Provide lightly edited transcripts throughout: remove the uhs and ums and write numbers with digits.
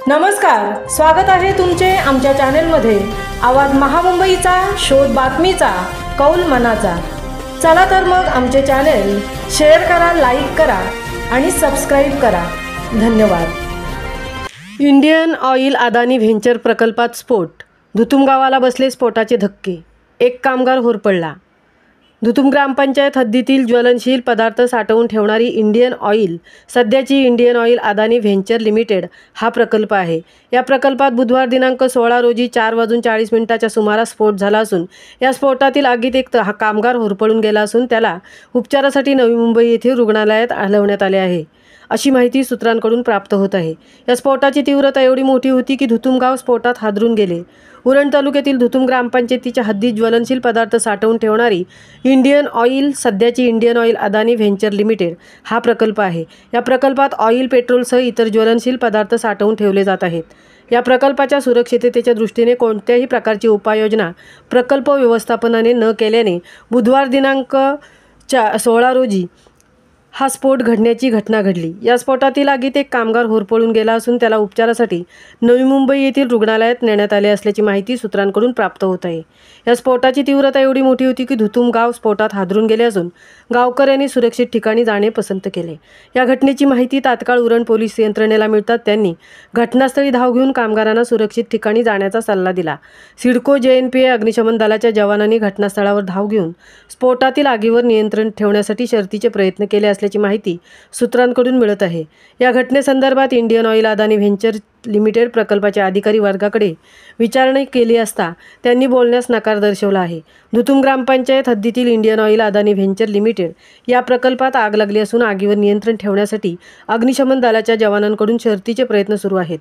नमस्कार, स्वागत आहे तुमचे आमच्या चॅनलमध्ये। आवाज महामुंबईचा, शोध बातमीचा, कौल मनाचा। चला तर मग आमचे चॅनल शेअर करा, लाईक करा आणि सबस्क्राइब करा। धन्यवाद। इंडियन ऑइल अदानी व्हेंचर प्रकल्पात स्फोट, धुतुम गावाला बसले स्फोटाचे धक्के, एक कामगार होरपळला। धुतुम ग्रामपंचायत हद्दीतील ज्वलनशील पदार्थ साठवून ठेवणारी इंडियन ऑइल सध्याची Indian oil Adani venture limited हा प्रकल्प आहे। या प्रकल्पात बुधवार दिनांक 16 रोजी 4:40 सुमारास स्फोट झाला असून या स्फोटातील आगीत एक कामगार होरपळून गेला असून त्याला उपचारासाठी नवी मुंबई येथील रुग्णालयात हलवण्यात आले आहे, अशी माहिती सूत्रांकडून प्राप्त होत आहे। या स्फोटाची तीव्रता एवढी मोठी होती की धुतुम गाव स्फोटात हादरून गेले। उरण तालुक्यातील धुतुम ग्रामपंचायतीच्या हद्दीत ज्वलनशील पदार्थ साठवून ठेवणारी इंडियन ऑइल सध्याची Indian oil Adani venture limited हा प्रकल्प आहे। या प्रकल्पात ऑइल, पेट्रोलसह इतर ज्वलनशील पदार्थ साठवून ठेवले जात आहेत। या प्रकल्पाच्या सुरक्षिततेच्या दृष्टीने कोणत्याही प्रकारची उपाययोजना प्रकल्प व्यवस्थापनाने न केल्याने बुधवार दिनांक 16 रोजी हा स्फोट घडण्याची घटना घडली। या स्फोटातील आगीत एक कामगार होरपळून गेला असून त्याला उपचारासाठी नवी मुंबई येथील रुग्णालयात नेण्यात आले असल्याची माहिती सूत्रांकडून प्राप्त होत आहे। या स्फोटाची तीव्रता एवढी मोठी होती की धुतुम गाव स्फोटात हादरून गेले असून गावकऱ्यांनी सुरक्षित ठिकाणी जाणे पसंत केले। या घटनेची माहिती तात्काळ उरण पोलीस यंत्रणेला मिळतात त्यांनी घटनास्थळी धाव घेऊन कामगारांना सुरक्षित ठिकाणी जाण्याचा सल्ला दिला। सिडको JNPA अग्निशमन दलाच्या जवानांनी घटनास्थळावर धाव घेऊन स्फोटातील आगीवर नियंत्रण ठेवण्यासाठी शर्थीचे प्रयत्न केले असल्याची माहिती सूत्रांकडून मिळत आहे। या घटनेसंदर्भात Indian oil Adani venture limited प्रकल्पाच्या अधिकारी वर्गाकडे विचारणा केली असता त्यांनी बोलण्यास नकार दर्शवला आहे। धुतुम ग्रामपंचायत हद्दीतील Indian oil Adani venture limited या प्रकल्पात आग लागली असून आगीवर नियंत्रण ठेवण्यासाठी अग्निशमन दलाच्या जवानांकडून शर्थीचे प्रयत्न सुरू आहेत।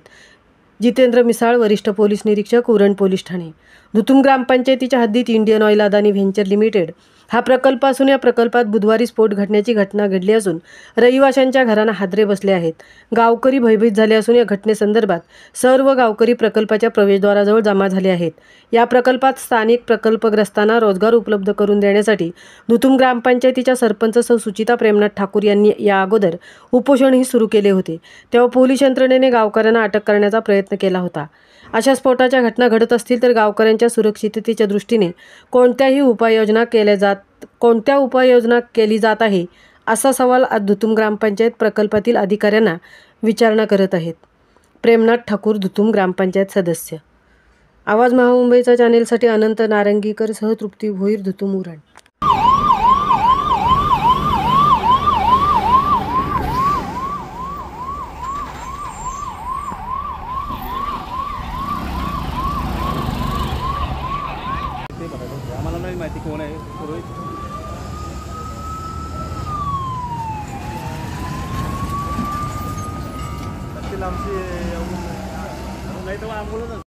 जितेंद्र मिसाळ, वरिष्ठ पोलीस निरीक्षक, उरण पोलीस ठाणे। धुतुम ग्रामपंचायतीच्या हद्दीत Indian oil Adani venture limited हा प्रकल्प असून या प्रकल्पात बुधवारी स्फोट घडण्याची घटना घडली असून रहिवाशांच्या घरांना हादरे बसले आहेत। गावकरी भयभीत झाले असून या घटनेसंदर्भात सर्व गावकरी प्रकल्पाच्या प्रवेशद्वाराजवळ जमा झाले आहेत। या प्रकल्पात स्थानिक प्रकल्पग्रस्तांना रोजगार उपलब्ध करून देण्यासाठी धुतुम ग्रामपंचायतीच्या सरपंच सौ सुचिता प्रेमनाथ ठाकूर यांनी या अगोदर उपोषणही सुरू केले होते, तेव्हा पोलीस यंत्रणेने गावकऱ्यांना अटक करण्याचा प्रयत्न केला होता। अशा स्फोटाच्या घटना घडत असतील तर गावकऱ्यांच्या सुरक्षिततेच्या दृष्टीने कोणत्या उपाययोजना केली जात आहे, असा सवाल आज धुतुम ग्रामपंचायत प्रकल्पातील अधिकाऱ्यांना विचारणा करत आहेत। प्रेमनाथ ठाकूर, धुतुम ग्रामपंचायत सदस्य। आवाज महामुंबईचा चॅनेलसाठी अनंत नारंगीकर सह तृप्ती भोईर, धुतुम, उरण। आम्हाला नाही माहिती कोण आहे रोहित आमची नाही तर आंबोलत